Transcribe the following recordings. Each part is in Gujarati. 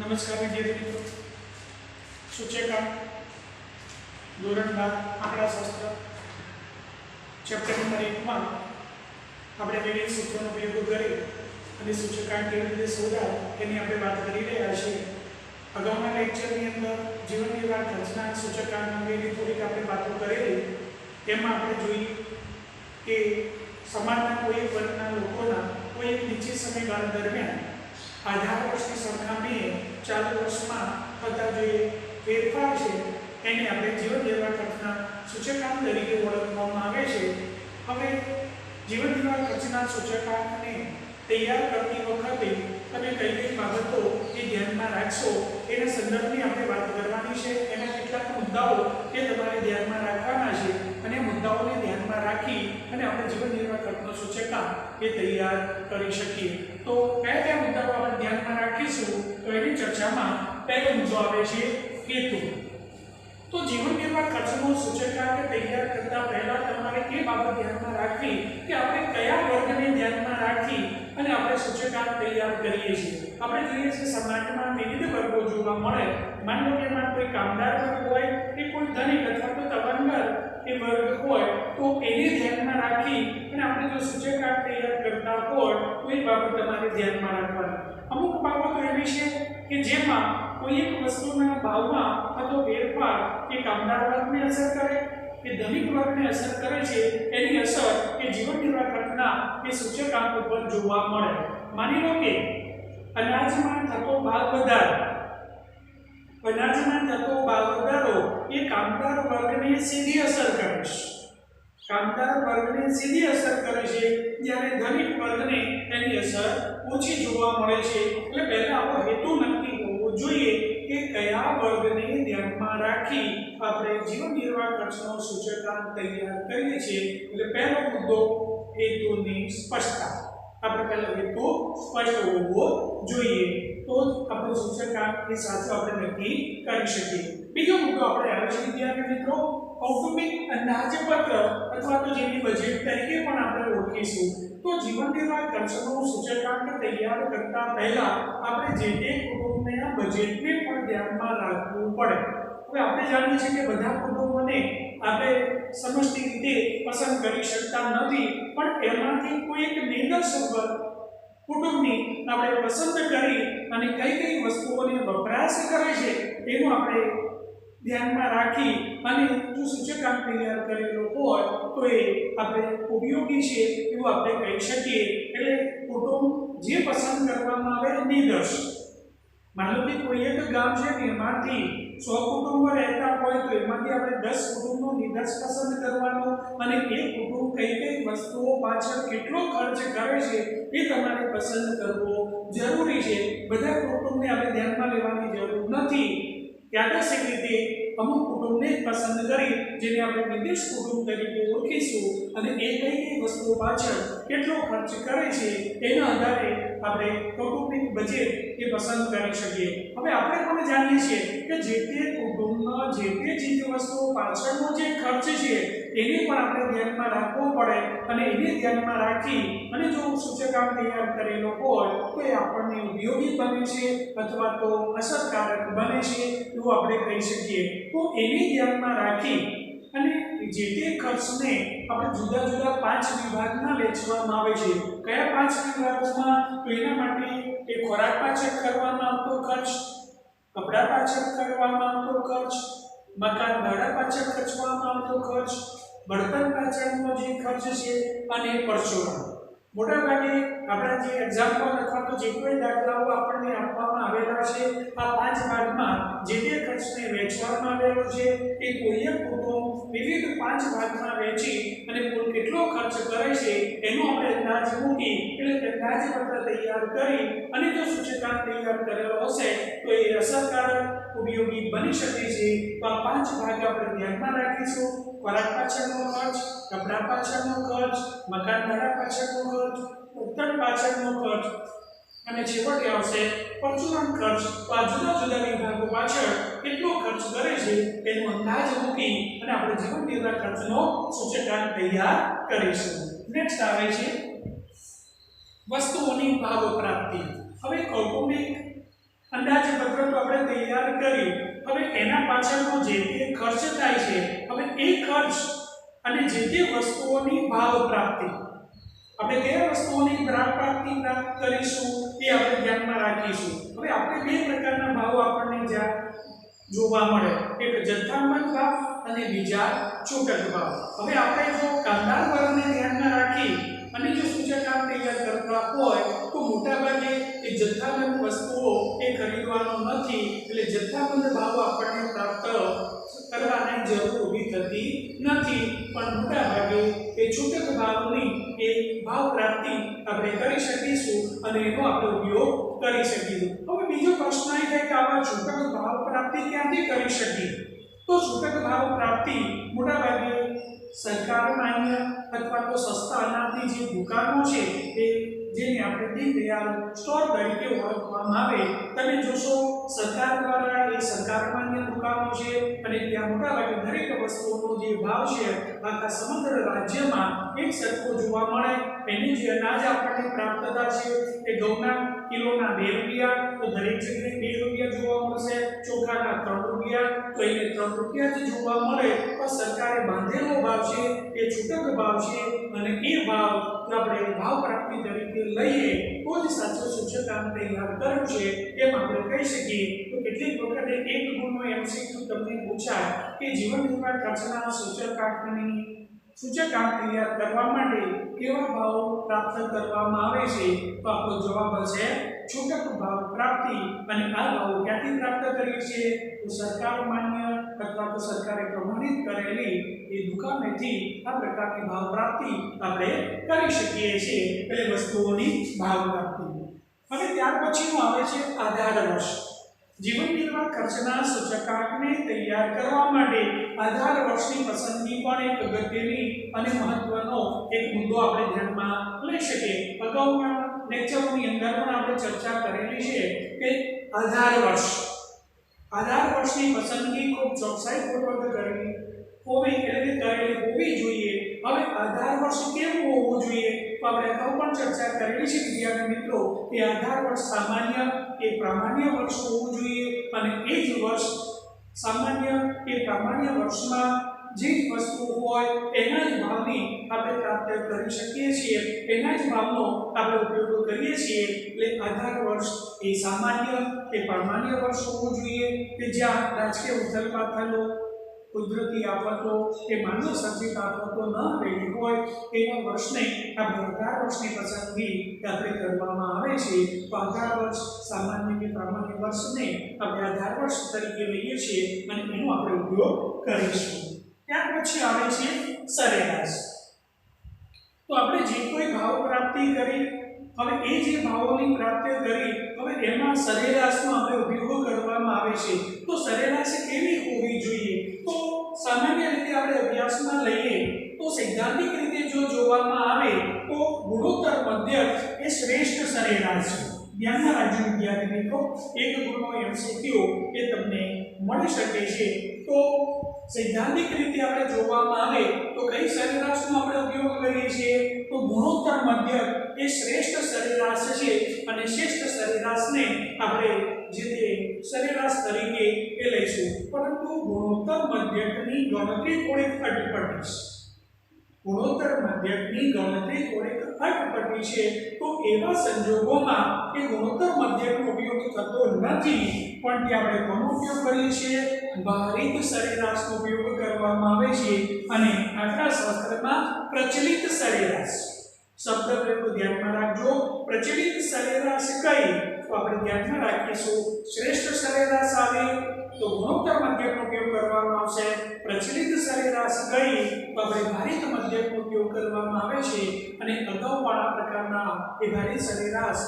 नमस्कार विद्यार्थी मित्रों, सूचकांक ધોરણ 12 આંકડાશાસ્ત્ર ચેપ્ટર નંબર 1 માં આપણે વિવિધ સૂત્રોનો ઉપયોગ કરી અને સૂચકાંક કેવી રીતે શોધાય એની આપણે વાત કરી રહ્યા છીએ. અગાઉના લેક્ચરની અંદર જીવન નિર્વાહ ખર્ચના સૂચકાંક અંગેની થોડીક આપણે વાતો કરેલી. એમાં આપણે જોઈએ કે સમાજના કોઈ એક વર્ગના લોકોના કોઈ એક નિશ્ચિત સમયગાળા દરમિયાન આધાર વર્ષની સરખામણીએ ચાલુ વર્ષમાં થતા જે ફેરફાર છે એને આપણે જીવન નિર્વાહ ખર્ચના સૂચકાંક તરીકે ઓળખવામાં આવે છે. હવે જીવન નિર્વાહ ખર્ચના સૂચકાંકને તૈયાર કરતી વખતે તમે કઈ કઈ બાબતો એ ધ્યાનમાં રાખશો એના સંદર્ભની આપણે વાત કરવાની છે. એના કેટલાક મુદ્દાઓ એ તમારે ધ્યાનમાં રાખવાના છે અને મુદ્દાઓને ધ્યાનમાં રાખી અને આપણે જીવન નિર્વાહ ખર્ચનો સૂચકાંક એ તૈયાર કરી શકીએ. તો કયા કયા મુદ્દાઓ આપણે ધ્યાનમાં રાખીશું તો એની ચર્ચામાં પહેલો મુદ્દો આવે છે હેતુ. તો જીવન નિર્વાહ ખર્ચનો સૂચકાંક તૈયાર કરતા પહેલા તમારે એ બાબત ધ્યાનમાં રાખવી કે આપણે કયા વર્ગને ધ્યાનમાં રાખી અને આપણે સૂચકાંક તૈયાર કરીએ છીએ. આપણે જોઈએ છીએ સમાજમાં વિવિધ વર્ગો જોવા મળે. માની લો કે એમાં કોઈ કામદાર વર્ગ હોય કે કોઈ ધનિક અથવા તો તવંગર એ વર્ગ હોય તો એને ધ્યાનમાં રાખી અને આપણે જો સૂચકાંક તૈયાર કરતા હોય તો એ બાબત તમારે ધ્યાનમાં રાખવાની. અમુક બાબતો એવી છે કે જેમાં કોઈ એક વસ્તુના ભાવમાં થતો ફેરફાર એ કામદાર વર્ગને અસર કરે કે ધનિક વર્ગને અસર કરે છે. એની અસર એ જીવન નિર્વાહ ખર્ચના એ સૂચકાંક ઉપર જોવા મળે. માની લો કે અનાજમાં થતો ભાવ વધારો એ કામદાર વર્ગને સીધી અસર કરે છે. કામદાર વર્ગને સીધી અસર કરે છે જ્યારે ધનિક વર્ગને એની અસર ઓછી જોવા મળે છે. એટલે પહેલા આપણો હેતુ નક્કી હોવો જોઈએ કે કયા વર્ગને ધ્યાનમાં રાખી આપણે જીવન નિર્વાહ ખર્ચનો સૂચકાંક તૈયાર કરીએ છીએ. એટલે પહેલો મુદ્દો હેતુની સ્પષ્ટતા. આપણે પહેલો હેતુ સ્પષ્ટ હોવો જોઈએ તો આપણો સૂચકાંક એ સાચો આપણે નક્કી કરી શકીએ. બીજો મુદ્દો આપણે આવે છે વિદ્યાર્થી મિત્રો કૌટુંબિક અંદાજપત્ર અથવા તો જેની બજેટ તરીકે પણ આપણે ઓળખીશું. તો જીવન નિર્વાહ ખર્ચનો સૂચકાંક તૈયાર કરતા પહેલા આપણે જે તે કુટુંબના બજેટને પણ ધ્યાનમાં રાખવું પડે. હવે આપણે જાણીએ છીએ કે બધા કુટુંબોને આપણે સમષ્ટિ રીતે પસંદ કરી શકતા નથી, પણ એમાંથી કોઈ એક નિર્દોષ કુટુંબની આપણે પસંદ કરી અને કઈ કઈ વસ્તુઓને વપરાશ કરે છે એનું આપણે ધ્યાનમાં રાખી અને જો સૂચકાંક તૈયાર કરેલો હોય તો એ આપણે ઉપયોગી છે એવું આપણે કહી શકીએ. એટલે કુટુંબ જે પસંદ કરવામાં આવે નિર્દોષ. માની લો કે કોઈ એક ગામ છે એમાંથી 100 કુટુંબો રહેતા હોય તો એમાંથી આપણે 10 કુટુંબનો નિર્દોષ પસંદ કરવાનો અને એ કુટુંબ કઈ કઈ વસ્તુઓ પાછળ કેટલો ખર્ચ કરે છે એ તમારે પસંદ કરવો જરૂરી છે. બધા કુટુંબને આપણે ધ્યાનમાં લેવાની જરૂર નથી. યાદચ્છિક રીતે અમુક કુટુંબને પસંદ કરી જેને આપણે નિર્દોષ કુટુંબ તરીકે ઓળખીશું અને એ કઈ કઈ વસ્તુઓ પાછળ કેટલો ખર્ચ કરે છે એના આધારે આપણે કૌટુંબિક બજેટ એ પસંદ કરી શકીએ. હવે આપણે પણ જાણીએ છીએ કે જે તે કુટુંબમાં જે તે ચીજ વસ્તુઓ પાછળનો જે ખર્ચ છે એને પણ આપણે ધ્યાનમાં રાખવો પડે અને એને ધ્યાનમાં રાખી અને જો સૂચકાંક તૈયાર કરેલો હોય તો એ આપણને ઉપયોગી બને છે અથવા તો અસરકારક બને છે એવું આપણે કહી શકીએ. તો એને ધ્યાનમાં રાખી અને જે તે ખર્ચને આપણે જુદા જુદા 5 વિભાગમાં વહેંચવામાં આવે છે. કયા 5 વિભાગોમાં? તો એના માટે એ ખોરાક પાછળ કરવામાં આવતો ખર્ચ, કપડા પાછળ કરવામાં આવતો ખર્ચ, મકાન ભાડા પાછળ ખર્ચવામાં આવતો ખર્ચ, બળતણ પાછળનો જે ખર્ચ છે અને પરચુરણ. મોટાભાગે આપણા જે એક્ઝામ્પલ અથવા તો જે કોઈ દાખલાઓ આપણને આપવામાં આવેલા છે આ 5 ભાગમાં જે તે ખર્ચને વહેંચવામાં આવેલો છે. એ કોઈ એક કુટુંબ વિવિધ 5 ભાગમાં વહેંચી અને કુલ કેટલો ખર્ચ કરે છે એનો આપણે અંદાજ મૂકી એટલે અંદાજપત્ર તૈયાર કરી અને જો સૂચકાંક તૈયાર કરેલો હશે તો એ અસરકારક ઉપયોગી બની શકે છે. તો આ 5 ભાગ આપણે ધ્યાનમાં રાખીશું. ખોરાક પાછળનો ખર્ચ, કપડા પાછળનો ખર્ચ, મકાન ભાડા પાછળનો ખર્ચ, બળતણ પાછળનો ખર્ચ અને છેવટે આવશે પરચુરણ ખર્ચ. તો આ જુદા જુદા વિભાગો પાછળ કેટલો ખર્ચ કરે છે એનો અંદાજ મૂકી અને આપણે જીવન નિર્વાહ ખર્ચનો સૂચકાંક તૈયાર કરીશું. નેક્સ્ટ આવે છે વસ્તુઓની ભાવ પ્રાપ્તિ. હવે કૌટુંબિક અંદાજપત્ર તો આપણે તૈયાર કરી, હવે એના પાછળનો જે તે ખર્ચ થાય છે, હવે એ ખર્ચ અને જે તે વસ્તુઓની ભાવ પ્રાપ્તિ, આપણે કયા વસ્તુઓની પ્રાપ્તિ પ્રાપ્ત કરીશું એ આપણે ધ્યાનમાં રાખીશું. હવે આપણે બે પ્રકારના ભાવો આપણને જ્યાં જોવા મળે, એક જથ્થાબંધ ભાવ અને બીજા છૂટક ભાવ. હવે આપણે જો કાંદાર વર્ગને ધ્યાનમાં રાખી અને જો સૂચકાંક તૈયાર કરતા હોય તો મોટાભાગે એ જથ્થાબંધ વસ્તુઓ એ ખરીદવાનો નથી, એટલે જથ્થાબંધ ભાવો આપણને પ્રાપ્ત કરવાની જરૂર ઊભી થતી નથી, પણ મોટાભાગે એ છૂટક ભાવની એ ભાવ પ્રાપ્તિ આપણે કરી શકીશું અને એનો આપણે ઉપયોગ કરી શકીશું. હવે બીજો પ્રશ્ન એ થાય કે આવા છૂટક ભાવ પ્રાપ્તિ ક્યાંથી કરી શકીએ? તો છૂટક ભાવ પ્રાપ્તિ મોટાભાગે સરકાર માન્ય અથવા તો સસ્તા અનાજની જે દુકાનો છે એ જેને આપણે દીનદયાળ સ્ટોર તરીકે ઓળખવામાં આવે, તમે જોશો સરકાર દ્વારા એ સરકાર માન્ય દુકાનો છે અને ત્યાં મોટાભાગે દરેક વસ્તુઓનો જે ભાવ છે આખા સમગ્ર રાજ્યમાં એક સરખો જોવા મળે. એની જે અનાજ આપણને પ્રાપ્ત થતા છે એ ઘઉંના કિલોના 2 રૂપિયા તો દરેક જગ્યાએ 2 રૂપિયા જોવા મળશે, ચોખાના 3 રૂપિયા તો એને 3 રૂપિયા જ જોવા મળે, પણ સરકારે બાંધેલો ભાવ છે એ છૂટક ભાવ છે અને એ ભાવ આપણે ભાવ પ્રાપ્તિ તરીકે લઈએ તો જ સાચો સૂચકાંક તૈયાર કર્યો છે એમ આપણે કહી શકીએ. તો કેટલીક વખતે એક ગુણનો એમસીક્યુ તમને પૂછાય કે જીવન નિર્વાહ ખર્ચના સૂચકાંક તૈયાર કરવા માટે કેવા ભાવો પ્રાપ્ત કરવામાં આવે છે? તો આપણો જવાબ હશે છૂટક ભાવ પ્રાપ્તિ. અને આ ભાવો ક્યાંથી પ્રાપ્ત કરીએ છીએ? તો સરકાર માન્ય અથવા તો સરકારે પ્રમાણિત કરેલી એ દુકાનેથી આ પ્રકારની ભાવ પ્રાપ્તિ આપણે કરી શકીએ છીએ, એટલે વસ્તુઓની ભાવ પ્રાપ્તિ. હવે ત્યાર પછીનું આવે છે આધાર વર્ષ. જીવન નિર્વાહ ખર્ચના સૂચકાંકને તૈયાર કરવા માટે આધાર વર્ષની પસંદગી પણ એક અગત્યની અને મહત્વનો એક મુદ્દો આપણે ધ્યાનમાં લઈ શકીએ. અગાઉના લેક્ચરોની અંદર પણ આપણે ચર્ચા કરેલી છે કે આધાર વર્ષની પસંદગી ખૂબ ચોકસાઈપૂર્વક કરેલી હોવી જોઈએ. હવે આધાર વર્ષ કેવું હોવું જોઈએ? તો આપણે અગાઉ પણ ચર્ચા કરેલી છે વિદ્યાર્થી મિત્રો કે આધાર વર્ષ સામાન્ય કે પ્રામાણ્ય વર્ષ હોવું જોઈએ અને એ જ વર્ષ સામાન્ય કે પ્રામાણ્ય વર્ષમાં જે વસ્તુ હોય એના જ ભાવની આપણે પ્રાપ્ત કરી શકીએ છીએ, એના જ ભાવનો આપણે ઉપયોગ કરીએ છીએ. એટલે આધાર વર્ષ એ સામાન્ય કે પ્રામાણ્ય વર્ષ હોવું જોઈએ કે જ્યાં રાજકીય ઉથલપાથલો, કુદરતી આફતો કે માનવ સર્જિત આફતો ન રહેલી હોય એવા વર્ષને આપણે આધાર વર્ષની પસંદગી આપણે કરવામાં આવે છે. તો આધાર વર્ષ સામાન્ય કે પ્રામાણ્ય વર્ષને આપણે આધાર વર્ષ તરીકે લઈએ છીએ અને એનો આપણે ઉપયોગ કરીશું. ત્યાર પછી આવે છે સરેરાશ. તો આપણે જે કોઈ ભાવ પ્રાપ્તિ કરી, હવે એ જે ભાવોની પ્રાપ્તિ કરી, હવે એમાં સરેરાશનો આપણે ઉપયોગ કરવામાં આવે છે. તો સરેરાશ કેવી હોવી જોઈએ? તો સામાન્ય રીતે આપણે અભ્યાસમાં લઈએ તો સૈદ્ધાંતિક રીતે જો જોવામાં આવે તો ગુણોત્તર મધ્યક એ શ્રેષ્ઠ સરેરાશ છે. ધ્યાનમાં રાખજો વિદ્યાર્થી મિત્રો, એક ગુણનો એમસીક્યુ એ તમને મળી શકે છે. તો સૈદ્ધાંતિક રીતે આપણે જોવામાં આવે તો કઈ સરેરાશનો આપણે ઉપયોગ કરીએ છીએ? તો ગુણોત્તર મધ્યક એ શ્રેષ્ઠ સરેરાશ છે અને શ્રેષ્ઠ સરેરાશને આપણે જે તે સરેરાશ તરીકે એ લઈશું. પરંતુ ગુણોત્તર મધ્યકની ગણતરી થોડીક અટપટી છે. ગુણોત્તર મધ્યકની ગણતરી થોડીક અટપટી છે. તો એવા સંજોગોમાં એ ગુણોત્તર મધ્યકનો ઉપયોગ થતો નથી, પણ ત્યાં આપણે કોનો ઉપયોગ કરીએ છીએ? ભારિત સરેરાશનો ઉપયોગ કરવામાં આવે છે. અને આંકડાશાસ્ત્રમાં પ્રચલિત સરેરાશ શબ્દ પ્રયોગ ધ્યાનમાં રાખજો. પ્રચલિત સરેરાશ કઈ? તો આપણે ધ્યાનમાં રાખીશું શ્રેષ્ઠ સરેરાશ આવે તો ગુણોત્તર મધ્યકનો ઉપયોગ કરવામાં આવશે. પ્રચલિત સરેરાશ કઈ? તો આપણે ભારિત મધ્યકનો ઉપયોગ કરવામાં આવે છે. અને અગાઉ પણ આ પ્રકારના એ ભારિત સરેરાશ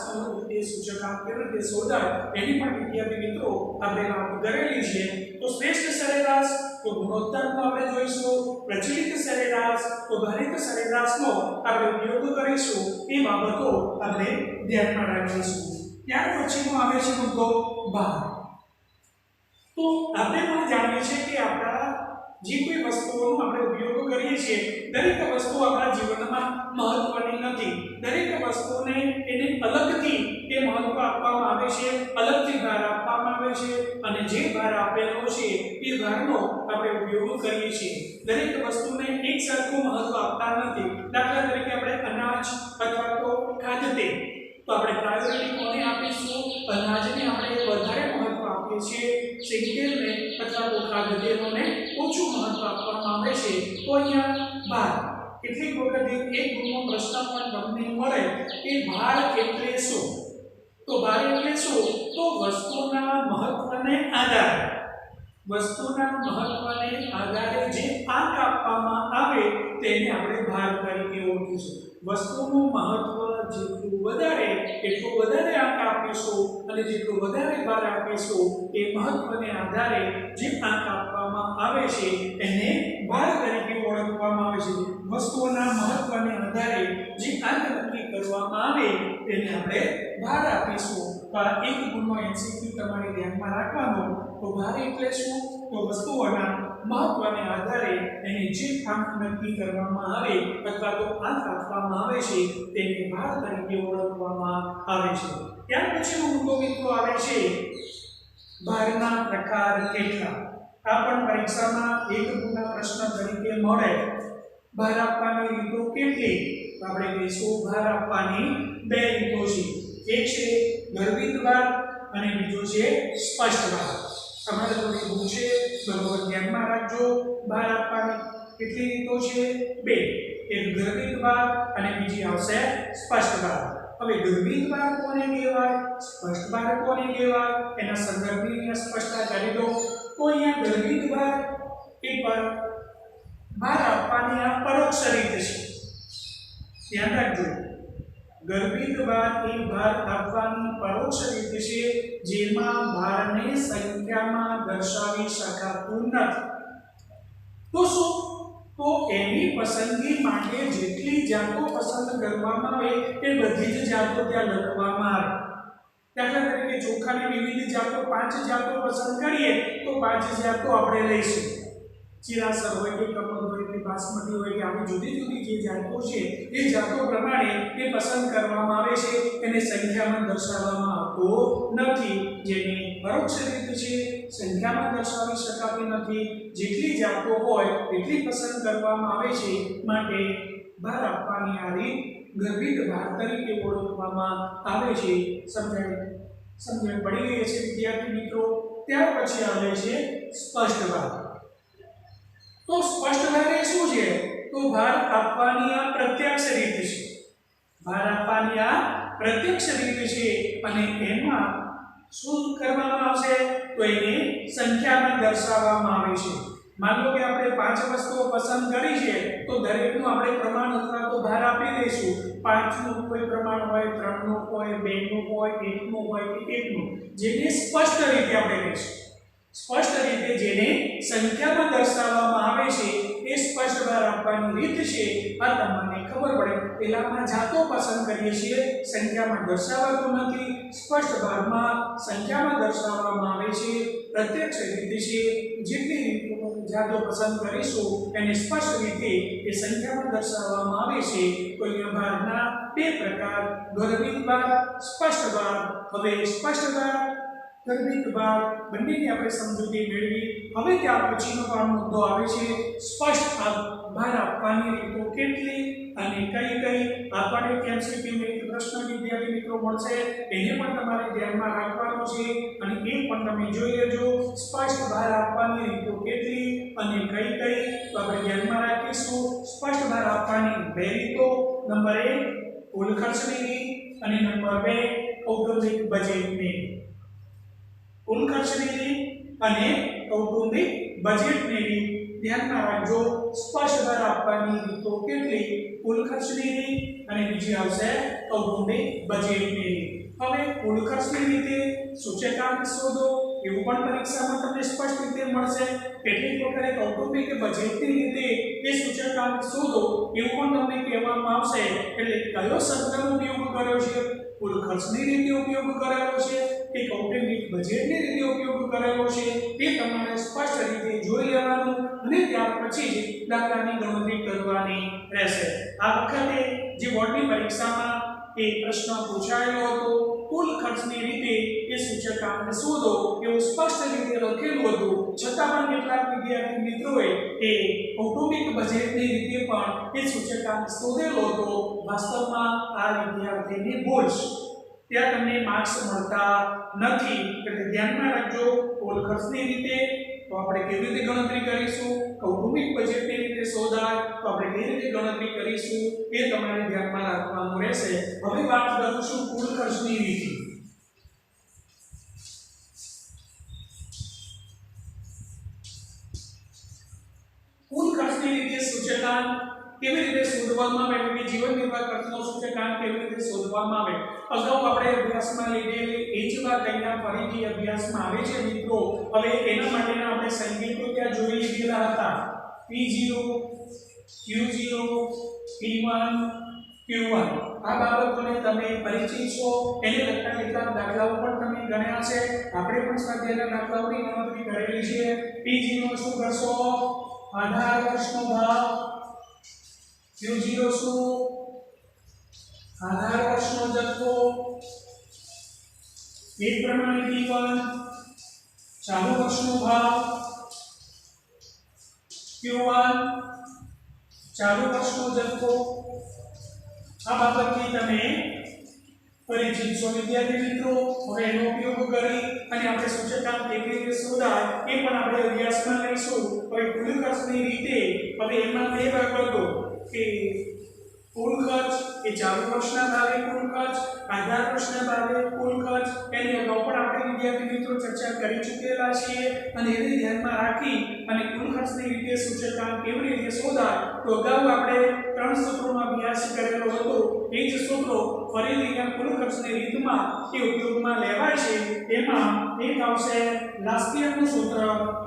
તે સૂચકાંક કેવી રીતે શોધાય એની પણ વિદ્યાર્થી મિત્રો આપણે વાત કરેલી છે. તો શ્રેષ્ઠ સરેરાશ તો ગુણોત્તરનો આપણે જોઈશું, પ્રચલિત સરેરાશ તો ભારિત સરેરાશનો આપણે ઉપયોગ કરીશું. એ બાબતો આપણે ધ્યાનમાં રાખીશું. ત્યાર પછીનો આવે છે મુદ્દો ભાર. તો આપણે પણ જાણીએ છીએ કે આપણા જે કોઈ વસ્તુઓનો આપણે ઉપયોગ કરીએ છીએ દરેક વસ્તુ આપણા જીવનમાં મહત્વની નથી. દરેક વસ્તુને એને અલગથી એ મહત્વ આપવામાં આવે છે, અલગથી ભાર આવે છે અને જે ભાર આપેલો છે એ ભારનો આપણે ઉપયોગ કરીએ છીએ. દરેક વસ્તુને એક સરખું મહત્વ આપતા નથી. દાખલા તરીકે આપણે અનાજ અથવા તો ખાદ્યતેલ, તો આપણે પ્રાયોરિટી કોને આપીશું? અનાજને આપણે વધારે મહત્વ આપીએ છીએ, સિંગતેલને અથવા તો ખાદ્યતેલોને ઓછું મહત્વ આપવામાં આવે છે. તો અહીંયા ભાર, કેટલીક વખત એક ગુણનો પ્રશ્ન પણ તમને મળે કે ભાર એટલે શું? તો ભાર એટલે શું? તો વસ્તુના મહત્વને આધારે, વસ્તુના મહત્વને આધારે જે આંક આપવામાં આવે તેને આપણે ભાર તરીકે ઓળખીશું. વસ્તુનું મહત્વ જેટલું વધારે એટલું વધારે આંક આપીશું અને જેટલું વધારે ભાર આપીશું એ મહત્વને આધારે જે આંક આપવામાં આવે છે એને ભાર તરીકે ઓળખવામાં આવે છે. વસ્તુઓના મહત્વને આધારે જે આંક નક્કી કરવામાં આવે તેને આપણે ભાર આપીશું. તો આ એક ગુણનો એમસીક્યુ તમારે ધ્યાનમાં રાખવાનો. તો ભાર એટલે શું? તો વસ્તુઓના મહત્વને આધારે એને જે આંક નક્કી કરવામાં આવે અથવા તો આંક આપવામાં આવે છે તેને ભાર તરીકે ઓળખવામાં આવે છે. ત્યાર પછીનો મુદ્દો મિત્રો આવે છે ભારના પ્રકાર કેટલા. આ પણ પરીક્ષામાં એક ગુણના પ્રશ્ન તરીકે મળે. ભાર આપવાની રીતો કેટલી? આપણે કહીશું ભાર આપવાની બે રીતો છે. એક છે ગર્ભિત ભાર અને બીજો છે સ્પષ્ટ ભાર. તમારે થોડી ભૂલ છે, બરોબર ધ્યાનમાં રાખજો. ભાર આપવાની કેટલી રીતો છે? બે. એક ગર્ભિત ભાર અને બીજી આવશે સ્પષ્ટ ભાર. હવે ગર્ભિત ભાર કોને કહેવાય, સ્પષ્ટ ભાર કોને કહેવાય, એના સંદર્ભની સ્પષ્ટતા કરી દો. તો અહીંયા ગર્ભિત ભાર એ પર ભાર આપવાની આ પરોક્ષ રીત છે. ધ્યાન રાખજો, ગર્ભિત ભાર એ ભાર આપવાની પરોક્ષ રીત છે જેમાં ભારને સંખ્યામાં દર્શાવી શકાતું નથી. તો શું? તો એની પસંદગી માટે જેટલી જાતો પસંદ કરવામાં આવે એ બધી જ જાતો ત્યાં લખવામાં આવે. દાખલા તરીકે ચોખાની વિવિધ જાતો 5 જાતો પસંદ કરીએ તો 5 જાતો આપણે લઈશું. ચિરાસર હોય કે કમલ હોય કે બાસમતી હોય કે આવી જુદી જુદી જે જાતો છે એ જાતો પ્રમાણે એ પસંદ કરવામાં આવે છે. એને સંખ્યામાં દર્શાવવામાં આવતો નથી. જેની પરોક્ષ રીત છે, સંખ્યામાં દર્શાવી શકાતી નથી. જેટલી જાતો હોય એટલી પસંદ કરવામાં આવે છે. માટે ભાર આપવાની આ રીત ગર્ભિત ભાર તરીકે ઓળખવામાં આવે છે. સમજણ પડી ગઈ છે વિદ્યાર્થી મિત્રો? ત્યાર પછી આવે છે સ્પષ્ટ ભાર. તો સ્પષ્ટ ભાર એ શું છે? તો ભાર આપવાની આ પ્રત્યક્ષ રીત છે. ભાર આપવાની આ પ્રત્યક્ષ રીત છે અને એમાં શું કરવામાં આવશે? તો એને સંખ્યામાં દર્શાવવામાં આવે છે. માન લો કે આપણે 5 વસ્તુઓ પસંદ કરી છે તો દરેકનું આપણે પ્રમાણ અથવા તો ભાર આપી દઈશું. 5 નું કોઈ પ્રમાણ હોય, 3 નું હોય, 2 નું હોય, 1 નું હોય કે 1 નું, જેને સ્પષ્ટ રીતે આપણે કહીશું. સ્પષ્ટ રીતે જેને સંખ્યામાં દર્શાવવામાં આવે છે એ સ્પષ્ટ ભાર આપવાની રીત છે. આ તમને ખબર પડે. પહેલામાં જાતો પસંદ કરીએ છીએ, સંખ્યામાં દર્શાવાતું નથી. સ્પષ્ટ ભારમાં સંખ્યામાં દર્શાવવામાં આવે છે. પ્રત્યક્ષ રીત છે. જેટલી જાતો પસંદ કરીશું એને સ્પષ્ટ રીતે એ સંખ્યામાં દર્શાવવામાં આવે છે. તો અહીંયા ભારના બે પ્રકાર, ગર્ભિત ભાર, સ્પષ્ટ ભાર. હવે સ્પષ્ટ ભાર, ગર્ભિત ભાર બંનેની આપણે સમજૂતી મેળવી. હવે ત્યાર પછીનો પણ મુદ્દો આવે છે સ્પષ્ટ ભાર આપવાની રીતો કેટલી અને કઈ કઈ. આપણને એમસીક્યુ એક પ્રશ્ન વિદ્યાર્થી મિત્રો મળશે, એને પણ તમારે ધ્યાનમાં રાખવાનો છે અને એ પણ તમે જોઈ લેજો. સ્પષ્ટ ભાર આપવાની રીતો કેટલી અને કઈ કઈ, તો આપણે ધ્યાનમાં રાખીશું. સ્પષ્ટ ભાર આપવાની બે રીતો, નંબર 1 કુલ ખર્ચની રીત અને નંબર 2 કૌટુંબિક બજેટની. કુલ ખર્ચની રીત અને કૌટુંબિક બજેટની રીત ધ્યાનમાં રાખજો. સ્પષ્ટ ભાર આપવાની રીતો કેટલી, કુલ ખર્ચની રીત અને બીજી આવશે કૌટુંબિક બજેટની રીત. હવે કુલ ખર્ચની રીતે સૂચકાંક શોધો, એવું પણ પરીક્ષામાં તમને સ્પષ્ટ રીતે મળશે. કેટલીક વખત કૌટુંબિક બજેટની રીતે એ સૂચકાંક શોધો એવું પણ તમને કહેવામાં આવશે. એટલે કયો શબ્દનો ઉપયોગ કર્યો છે? કુલ ખર્ચની રીતે ઉપયોગ કરેલો છે કે કૌટુંબિક બજેટની રીતે ઉપયોગ કરેલો છે તે તમારે સ્પષ્ટ રીતે જોઈ લેવાનું અને ત્યાર પછી જ દાખલાની ગણતરી કરવાની રહેશે. આ વખતે જે બોર્ડની પરીક્ષામાં એ પ્રશ્ન પૂછાયેલો હતો કુલ ખર્ચની રીતે એ સૂચકાંકને શોધો એવું સ્પષ્ટ રીતે લખેલું હતું, છતાં પણ કેટલાક વિદ્યાર્થી મિત્રોએ એ કૌટુંબિક બજેટની રીતે પણ એ સૂચકાંક શોધેલો હતો. વાસ્તવમાં આ વિદ્યાર્થીની ભૂલ છે, ત્યાં તમને માર્ક્સ મળતા નથી. એટલે ધ્યાનમાં રાખજો, કુલ ખર્ચની રીતે તો આપણે કેવી રીતે ગણતરી કરીશું, કૌટુંબિક બજેટની રીતે શોધાય તો આપણે કેવી રીતે ગણતરી કરીશું એ તમારે ધ્યાનમાં રાખવાનું રહેશે. હવે વાત કરીશું કુલ ખર્ચની રીતે. કુલ ખર્ચની રીતે સૂચકાંક કેવી રીતે શોધવામાં આવે, એટલે કે જીવન નિર્વાહ ખર્ચનો સૂચકાંક કેવી રીતે શોધવામાં આવે. અગાઉ આપણે અભ્યાસમાં લીધેલી એ જ વાત અહીંયા ફરીથી અભ્યાસમાં આવે છે મિત્રો. હવે એના માટેના આપણે સંકેતો ત્યાં જોઈ લીધેલા હતા, P0 Q0 P1 Q1. આ બાબતોને તમે પરિચિત છો. એને લગતા કેટલાક દાખલાઓ પણ તમે ગણ્યા છે. આપણે પણ સ્વાધ્યાયના દાખલાઓની ગણતરી કરેલી છે. P0 શું કરશો, આધાર વર્ષનો ભાવ. Q0 શું, આધાર વર્ષનો જથ્થો. એ પ્રમાણે P1 ચાલુ વર્ષનો ભાવ. Q1 ચાલુ વર્ષનો જથ્થો. આ બાબતથી તમે પરિચિત છો વિદ્યાર્થી મિત્રો. હવે એનો ઉપયોગ કરી અને આપણે સૂચકાંક કેવી રીતે શોધાય એ પણ આપણે અભ્યાસમાં લઈશું. હવે કુલ ખર્ચની રીતે, હવે એમાં બે બાબતો કે કુલ ખર્ચ એ ચાલુ વર્ષના ભાવે કુલ ખર્ચ, આધાર વર્ષના ભાવે કુલ ખર્ચ, એની અગાઉ પણ આપણે વિદ્યાર્થી મિત્રો ચર્ચા કરી ચૂકેલા છીએ. અને એને ધ્યાનમાં રાખી અને કુલ ખર્ચની રીતે સૂચકાંક કેવી રીતે શોધાય તો અગાઉ આપણે 3 સૂત્રોનો અભ્યાસ કરેલો હતો. એ જ સૂત્રો ફરીથી અહીંયા કુલ ખર્ચની રીતમાં એ ઉપયોગમાં લેવાય છે. એમાં એક આવશે લાસ્પિયરનું સૂત્ર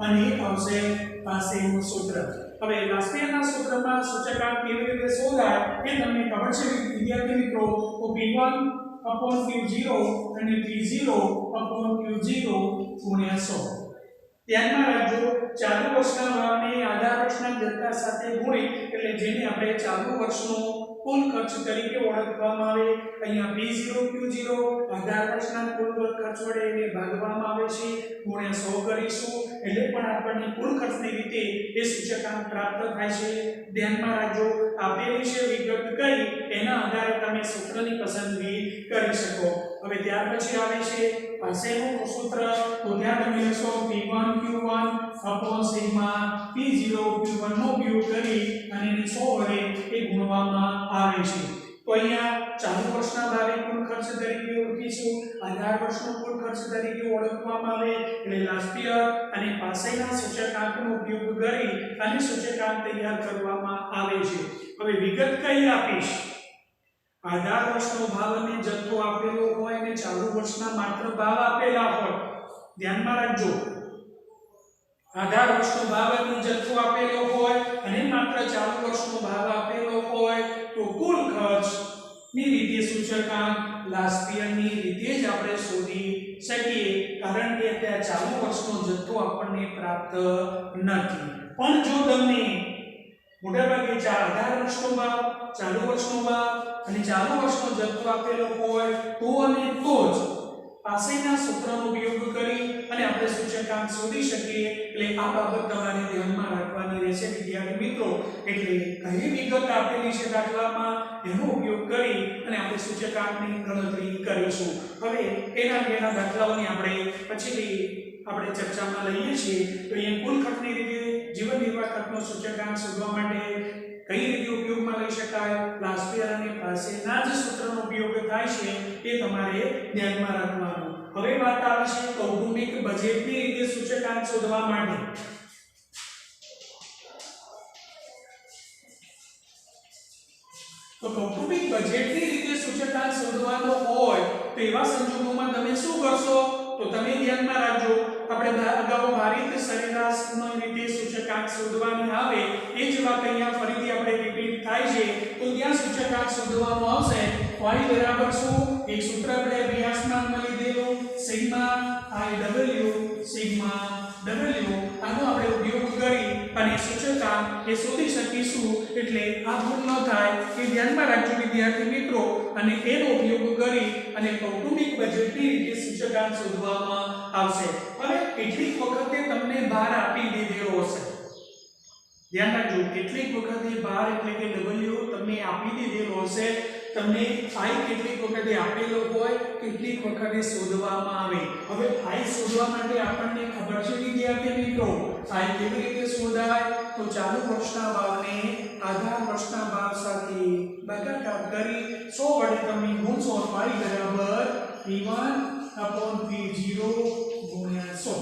અને એક આવશે પાસેનું સૂત્ર. હવે લાસ્પિયરના સૂત્રમાં સૂચકાંક કેવી રીતે શોધાય એ તમને ખબર છે વિદ્યાર્થી મિત્રો. તો P1 Q0 અને P0 Q0 ગુણ્યા 100. ધ્યાનમાં રાખજો, ચાલુ વર્ષના ભાવને આધાર વર્ષના જથ્થા સાથે ગુણી એટલે જેને આપણે ચાલુ વર્ષનો કુલ ખર્ચ તરીકે ઓળખવામાં આવે. અહીંયા P0 Q0 આધાર વર્ષના કુલ ખર્ચ વડે એને ભાગવામાં આવે છે, ગુણ્યા 100 કરીશું એટલે પણ આપણને કુલ ખર્ચની રીતે એ સૂચકાંક પ્રાપ્ત થાય છે. ધ્યાનમાં રાખજો, આપેલી છે વિગત કઈ એના આધારે તમે સૂત્રની પસંદગી કરી શકો. હવે ત્યાર પછી આવે છે પાસેનું સૂત્ર. તો ત્યાં તમે લખશો P1 Q1 sigma P0 Q1 નો ઉપયોગ કરી અને એને 100 વડે એ ગુણવામાં આવે છે. તો અહીંયા ચાલુ વર્ષના ભાવે કુલ ખર્ચ તરીકે ઓળખીશું, આધાર વર્ષનો કુલ ખર્ચ તરીકે ઓળખવામાં આવે એટલે લાસ્પિયર અને પાસેના સૂચકાંકનો ઉપયોગ કરી અને સૂચકાંક તૈયાર કરવામાં આવે છે. હવે વિગત કઈ આપીશ, આધાર વર્ષનો ભાવ અને જથ્થો આપેલો હોય અને ચાલુ વર્ષના માત્ર ભાવ આપેલા હોય. ધ્યાનમાં રાખજો, આધાર વર્ષનો ભાવ અને જથ્થો આપેલો હોય અને માત્ર ચાલુ વર્ષનો ભાવ આપેલો હોય તો કુલ ખર્ચ ની રીતે સૂચકાંક લાસ્પિયરની રીતે જ આપણે શોધી શકીએ, કારણ કે ત્યાં ચાલુ વર્ષનો જથ્થો આપણને પ્રાપ્ત નથી. પણ જો તમને મોટાભાગે આધાર વર્ષનો ભાવ, ચાલુ વર્ષનો ભાવ અને ચાલુ વર્ષનો જથ્થો આપેલો હોય તો અને તો જ પાસેના સૂત્રનો ઉપયોગ કરી અને આપણે સૂચકાંક શોધી શકીએ. એટલે આ બાબત તમારે ધ્યાનમાં રાખવાની રહેશે વિદ્યાર્થી મિત્રો. એટલે કઈ વિગત આપેલી છે દાખલામાં એનો ઉપયોગ કરી અને આપણે સૂચકાંકની ગણતરી કરીશું. હવે એના અંગેના દાખલાઓની આપણે પછીથી આપણે ચર્ચામાં લઈએ છીએ. તો અહીંયા કુલ ખર્ચની રીતે જીવન નિર્વાહ ખર્ચનો સૂચકાંક શોધવા માટે કઈ રીતે ઉપયોગમાં લઈ શકાય, લાસ્પિયર અને પાસેના જ સૂત્રનો ઉપયોગ થાય છે એ તમારે ધ્યાનમાં રાખવાનું. હવે વાત આવે છે કૌટુંબિક બજેટની રીતે સૂચકાંક શોધવા માટે. તો કૌટુંબિક બજેટની રીતે સૂચકાંક શોધવાનો હોય તો એવા સંજોગોમાં તમે શું કરશો તો તમે ધ્યાનમાં રાખજો, આપણે અગાઉ ભારિત સરેરાશનો રીતે સૂચકાંક શોધવાની આવે એ જ વાત અહીંયા ફરીથી આપણે રિપીટ થાય છે. તો ત્યાં સૂચકાંક શોધવાનું આવશે y બરાબર શું, એક સૂત્ર આપણે અભ્યાસમાં લીધેલું સિગ્મા IW સિગ્મા W, આનો આપણે ઉપયોગ કરી અને સૂચકાંક એ શોધી શકીશું. એટલે એટલે આ ભૂલ ન થાય એ ધ્યાનમાં રાખજો વિદ્યાર્થી મિત્રો, અને એનો ઉપયોગ કરી અને કૌટુંબિક બજેટની રીતે સૂચકાંક શોધવામાં આવશે. હવે કેટલીક વખતે તમને ભાર આપી દીધેલો હશે, ધ્યાન રાખજો, કેટલીક વખતે ભાર એટલે કે W તમને આપી દીધેલો હશે, તમને I કેટલીક વખતે આપેલો હોય, કેટલીક વખતે શોધવામાં આવે. હવે I શોધવા માટે આપણને ખબર છે વિદ્યાર્થી મિત્રો, I કેવી રીતે શોધાય? તો ચાલુ વર્ષના ભાવને આધાર વર્ષના ભાવ સાથે ભાગાકાર કરી 100 વડે તમે ગુણશો તો I બરાબર P1/P0 ગુણ્યા 100.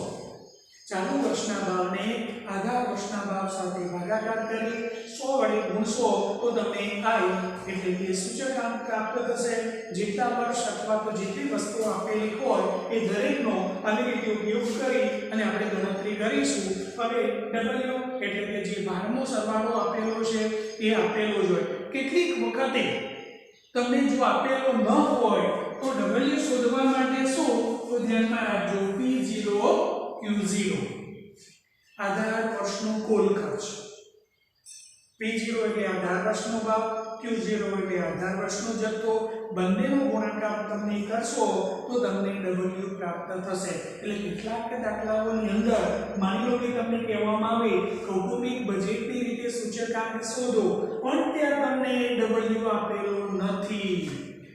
ચાલુ વર્ષના ભાવને આધાર વર્ષના ભાવ સાથે ભાગાકાર કરી 100 વડે ગુણશો તો તમને I એટલે કે સૂચકાંક પ્રાપ્ત થશે. જેટલા વર્ષ અથવા તો જેટલી વસ્તુઓ આપેલી હોય એ દરેકનો આવી રીતે ઉપયોગ કરી અને આપણે ગણતરી કરીશું. હવે W એટલે કે જે ભારનો સરવાળો આપેલો છે એ આપેલો જ હોય. કેટલીક વખતે તમને જો આપેલો ન હોય તો W શોધવા માટે શું? તો ધ્યાનમાં રાખજો P0 Q0 આધાર વર્ષનો કુલ ખર્ચ. P0 એટલે આધાર વર્ષનો ભાવ, Q0 એટલે આધાર વર્ષનો જથ્થો, બંનેનો ગુણાકાર તમને કરશો તો તમને W પ્રાપ્ત થશે. એટલે કેટલાક દાખલાઓની અંદર માની લો કે તમને કહેવામાં આવે કૌટુંબિક બજેટની રીતે સૂચકાંક શોધો, પણ ત્યાં તમને W આપેલો નથી,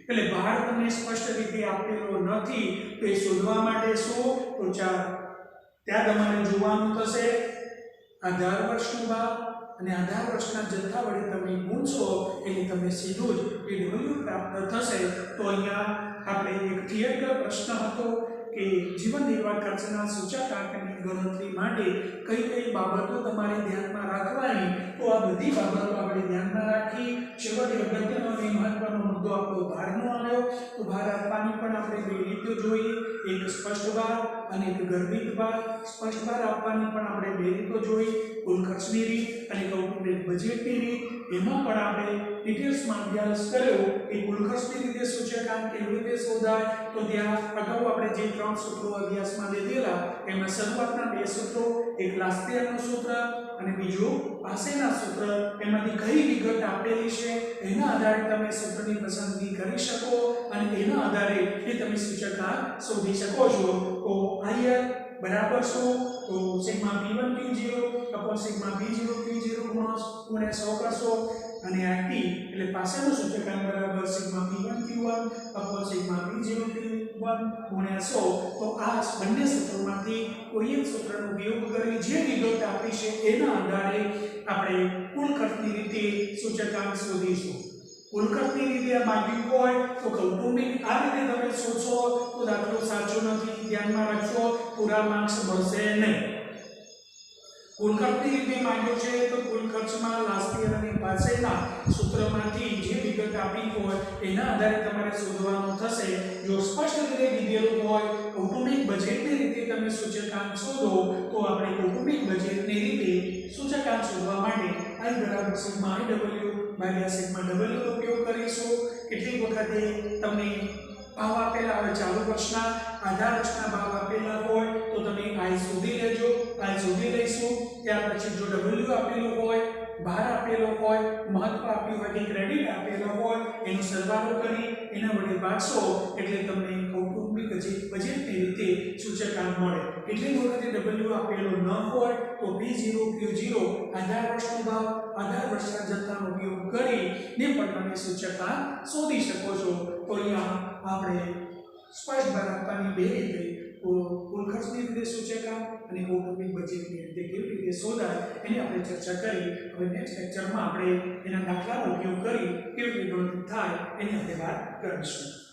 એટલે ભાર તમને સ્પષ્ટ રીતે આપેલો નથી, તો એ શોધવા માટે શું? તો ત્યાં તમારે જોવાનું થશે આધાર વર્ષનો ભાવ અને આધાર વર્ષના જથ્થા વડે તમે ગુણશો એટલે તમને સીધું જ એ W પ્રાપ્ત થશે. તો અહીંયા આપણે એક થિયરિકલ પ્રશ્ન હતો કે જીવન નિર્વાહ ખર્ચના સૂચકાંકની ગણતરી માટે કઈ કઈ બાબતો તમારે ધ્યાનમાં રાખવાની, તો આ બધી બાબતો આપણે ધ્યાનમાં રાખી. છેવટે અગત્યનો અને મહત્વનો મુદ્દો આપણો ભારનો આવ્યો. તો ભાર આપવાની પણ આપણે બે રીતો જોઈએ, એક સ્પષ્ટ ભાર અને એક ગર્ભિત ભાર. સ્પષ્ટ ભાર આપવાની પણ આપણે બે રીતો જોઈ, કુલ ખર્ચની રીત અને કૌટુંબિક બજેટની રીત. એમાં પણ આપણે ડિટેલ્સમાં અભ્યાસ કર્યો કે કુલ ખર્ચની રીતે સૂચકાંક કેવી રીતે શોધાય. તો ત્યાં અગાઉ આપણે જે 3 સૂત્રો અભ્યાસમાં લીધેલા એમાં શરૂઆતના 2 સૂત્રો, એક લાસ્તિયરનું સૂત્ર અને બીજું પાસેના સૂત્ર, એમાંથી કઈ વિગત આપેલી છે એના આધારે તમે સૂત્રની પસંદગી કરી શકો અને એના આધારે એ તમે સૂચકાંક શોધી શકો છો. તો IR બરાબર શું? તો sigma P1 Q0 upon sigma P0 Q0 ગુણ્યા 100 કરશો અને આ P એટલે પાસેનું સૂચકાંક બરાબર sigma P1 Q1 upon sigma P0 Q1 ગુણ્યા 100. તો આ બંને સૂત્રોમાંથી કોઈ એક સૂત્રનો ઉપયોગ કરી જે વિગત આપી છે એના આધારે આપણે કુલ ખર્ચની રીતે સૂચકાંક શોધીશું. કુલ ખર્ચની રીતે માંગ્યું હોય તો કૌટુંબિક આ રીતે તમે શોધશો તો દાખલો સાચો નથી, ધ્યાનમાં રાખશો, પૂરા માર્ક્સ મળશે નહીં. કુલ ખર્ચની રીતે માંગ્યો છે તો કુલ ખર્ચમાં લાસ્તિયર અને પાસેના સૂત્રમાંથી જે વિગત આપી હોય એના આધારે તમારે શોધવાનું થશે. જો સ્પષ્ટ રીતે દીધેલું હોય કૌટુંબિક બજેટની રીતે તમે સૂચકાંક શોધો તો આપણે કૌટુંબિક બજેટની રીતે સૂચકાંક શોધવા માટે I બરાબર સિગ્મા IW ભાગ્યા સિગ્મા W નો ઉપયોગ કરીશું. કેટલીક વખતે તમને ભાવ આપેલા હોય, ચાલુ વર્ષના આધાર વર્ષના ભાવ આપેલા હોય તો તમે I શોધી લેજો, I શોધી લઈશું. ત્યાર પછી જો W આપેલું હોય, ભાર આપેલો હોય, મહત્વ આપ્યું હોય કે ક્રેડિટ આપેલો હોય એનો સરવાળો કરી એના વડે ભાગશો એટલે તમને કૌટુંબિક બજેટની રીતે સૂચકાંક મળે. કેટલીક વખતે W આપેલો ન હોય તો P0 Q0 આધાર વર્ષનો ભાવ, આધાર વર્ષના જથ્થાનો ઉપયોગ કરીને પણ તમે સૂચકાંક શોધી શકો છો. તો અહીંયા આપણે સ્પષ્ટ ભાર આપવાની બે રીતે કુલ ખર્ચની રીતે સૂચકાંક અને કૌટુંબિક બજેટની રીતે કેવી રીતે શોધાય એની આપણે ચર્ચા કરી. હવે નેક્સ્ટ લેક્ચરમાં આપણે એના દાખલાનો ઉપયોગ કરી કેવી રીતે ગણતરી થાય એની આપણે વાત કરીશું.